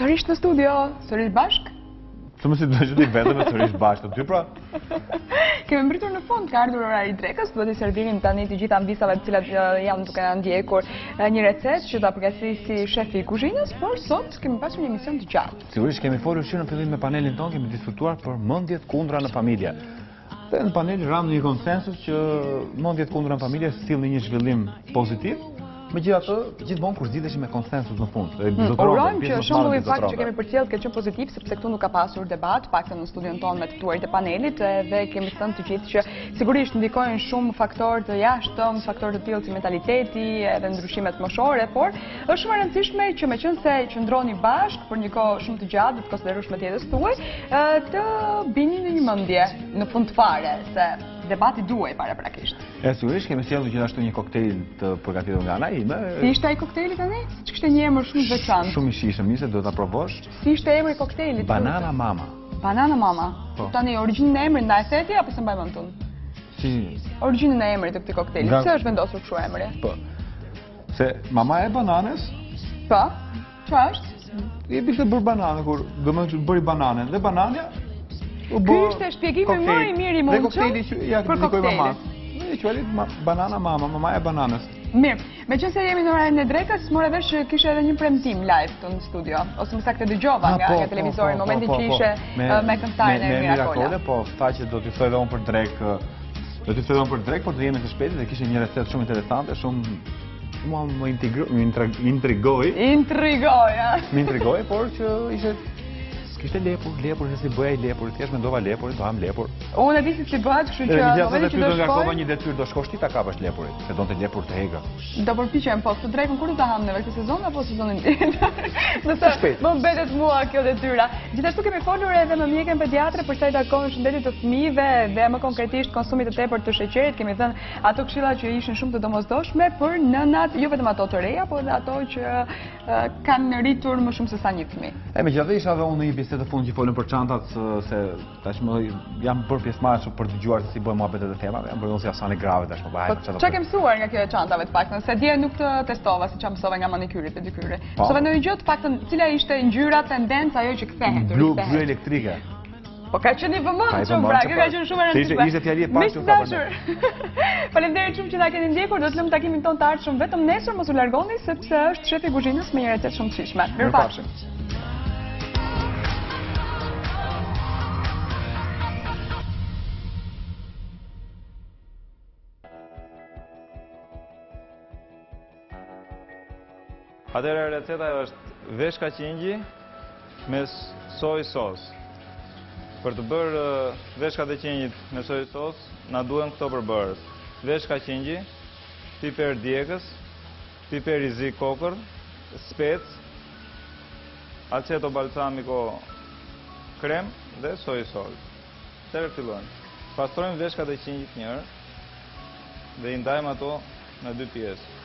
Sërish në studio, sërish bashk? Që më si të që t'i vetëm e sërish bashk të ty pra? Kemi mbritur në fund, ka ardhur ora i drekës, do t'i servirim tani të gjitha mbisave të cilat janë duke na ndjekur një recetë që ta përgatisi shefi i kuzhinës, por sot kemi pasur një emision të gjatë. Sigurisht kemi folur që në fillim me panelin tonë kemi diskutuar për mendjet kundra në familje. Dhe në panel ram në një konsensus që mendjet kundra në familje sillnin një zhvillim pozitiv. Megjithatë, gjithmonë kur zgjidheshim me konsensus në fund. Urojmë që shembulli i faktit që kemi përcjellë këtë qenë pozitiv, sepse këtu nuk ka pasur debat, paktën në studion tonë me të ftuarit e panelit, dhe kemi thënë të gjithë që sigurisht ndikojnë shumë faktorë të jashtëm, faktorë të tillë si mentaliteti edhe ndryshimet moshore, por është shumë e rëndësishme që meqense qëndroni bashkë për një kohë shumë të gjatë të konsiderueshme të jetës tuaj, të bini në një mendje në fund fare se debati duhej paraprakisht. Sigurisht kemi sjellur gjithashtu një koktejl të përgatitur nga ana ime. Si ishte ai koktejli tani? Që kishte një emër shumë të veçantë. Shumë i shijshëm, ishte duhet ta provosh. Si ishte emri i koktejlit? Banana Mama. Banana Mama. Po. Tani origjinën e emrit ndaj theti apo se mbaj mend unë? Si? Origjinën e emrit të këtij koktejli. Pse është vendosur kështu emri? Po. Se mama e bananës. Po. Çfarë është? I bishte bërë banane kur do të bëri bananën dhe banania. Ky ishte shpjegimi më i mirë i mundshëm. Dhe koktejli që ja ndikoi mamas. Ne quajmë banana mama, mama e bananës. Mirë, meqense jemi në orarin e drekës, mora vesh që kishte edhe një premtim live këtu në studio, ose më saktë dëgjova nga televizori në momentin që ishe me këngëtarin e Mirakola. Po, tha që do t'i thoj edhe unë për drek, por do jemi të shpejtë dhe kishte një recetë shumë interesante, shumë mua më intrigoi. Më intrigoi, por që ishte kishte lepur, se si bëja lepur, thjesht mendova lepurin, do ham lepur. Unë e di se si bëhet, kështu që në momentin që do shkoj një detyrë, do shkosh ti ta kapësh lepurin, se donte lepur të hegër. Do përpiqem, po, të drekën kur do ta ham neve, këtë sezon apo sezonin tjetër? Nëse më mbetet mua kjo detyra. Gjithashtu kemi folur edhe me mjekën pediatre për sa i takon shëndetit të fëmijëve dhe më konkretisht konsumit të tepërt të sheqerit. Kemi thënë ato këshilla që ishin shumë të domosdoshme për nënat, jo vetëm ato të reja, por edhe ato që kanë rritur më shumë se sa një fëmijë. Megjithatë isha edhe unë në një bisedë të fundit që folën për çantat, se tashmë jam bërë pjesëmarrës për dëgjuar se si bëjmë muhabetet e temave, jam bërë unë si asani grave tashmë bëj çantat. Çka ke mësuar nga kjo e çantave të paktën? Se dje nuk të testova siç mësova nga manikyri dhe dikyri. Mësova ndonjë gjë të paktën, cila ishte ngjyra, tendenca ajo që kthehet. Blu elektrike. Po ka qenë i vëmendshëm, pra, kjo ka qenë shumë e rëndësishme. Ishte fjali e pasur sa. Faleminderit shumë që na keni ndjekur, do të lëmë takimin ton të ardhshëm vetëm nesër, mos u largoni sepse është shefi i kuzhinës me një recetë shumë të shijshme. Mirupafshim. Atëherë receta është veshka qingji me soj sos. Për të bërë veshkat e qingjit me soj sos, na duhen këto përbërës. Veshka qingji, piper djegës, piper i zi kokër, spec, aceto balsamico krem dhe soj sos. Atëherë fillojmë. Pastrojmë veshkat e qingjit njërë dhe i ndajmë ato në dy pjesë.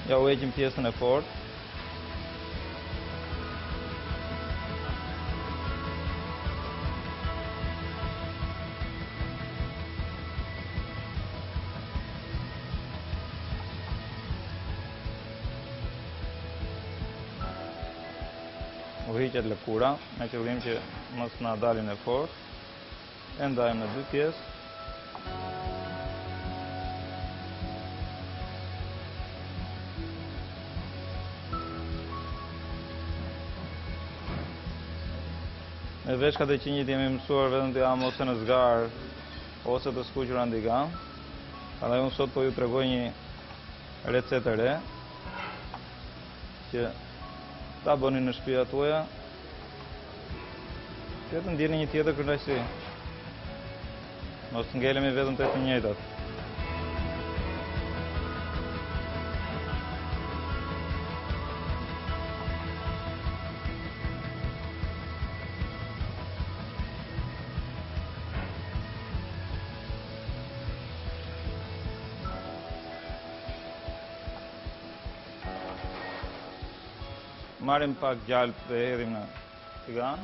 Ja u heqim pjesën e fortë. U hiqet lëkura, me qëllim që mos na dalin e fortë. E ndajmë në dy pjesë. Me veshkat e qingjit jemi mësuar vetëm të jam ose në zgar, ose të skuqura ndigan. Prandaj unë sot po ju tregoj një recetë e re që ta bëni në shtëpiat tuaja. Që të ndjeni një tjetër kënaqësi. Mos ngelemi vetëm tek të njëjtat. Marrim pak gjalp dhe hedhim në tigan.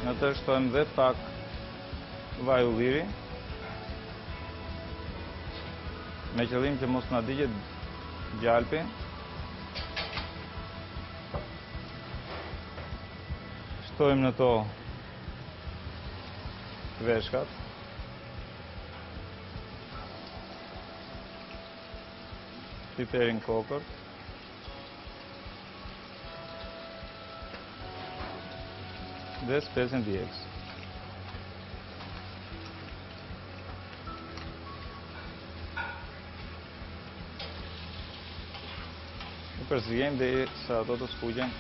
Në të shtojmë dhe pak vaj ulliri, me qëllim që mos na digjet gjalpi. Shtojmë në to veshkat. Piperin kokër. Dhe spesin djegës. E përzijem dhe sa ato të skuqen.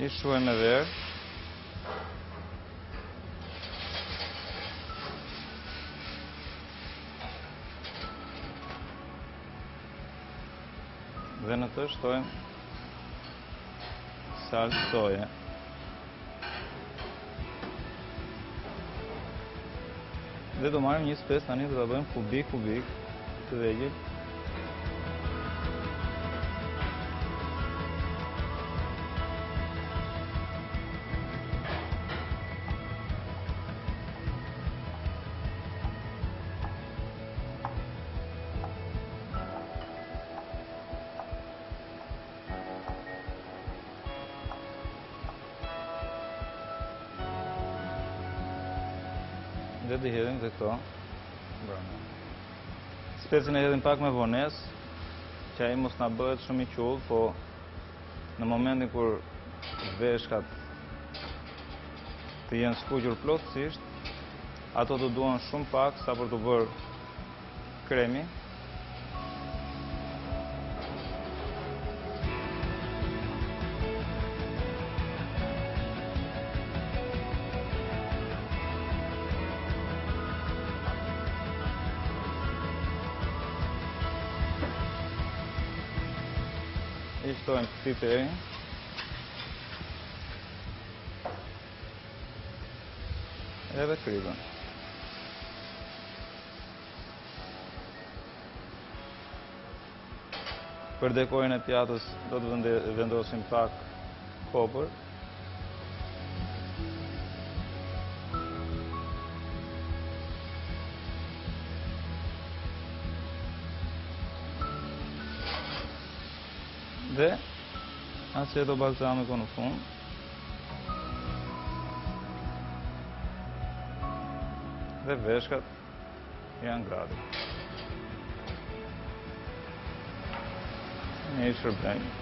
I shuajmë me verë. Dhe në të shtojmë salcë soje. Dhe do marrim një spes tani dhe ta bëjmë kubik të vegjël. Dhe të hedhim dhe këto. Spesin e hedhim pak me vones, që ai mos na bëhet shumë i qullë, po në momentin kur veshkat të jenë skuqur plotësisht, ato të duan shumë pak sa për të bërë kremi. I shtojmë piperin. Edhe kripën. Për dekorin e pjatës do të vendosim pak kopër. Dhe aceto balsamico në fund. Dhe veshkat janë gati. Ne i shërbejmë.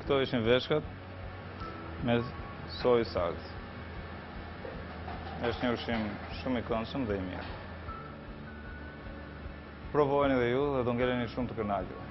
Këto ishin veshkat me sojë salcë. Është një ushqim shumë i këndshëm dhe i mirë. Provojeni dhe ju dhe do ngeleni shumë të kënaqur.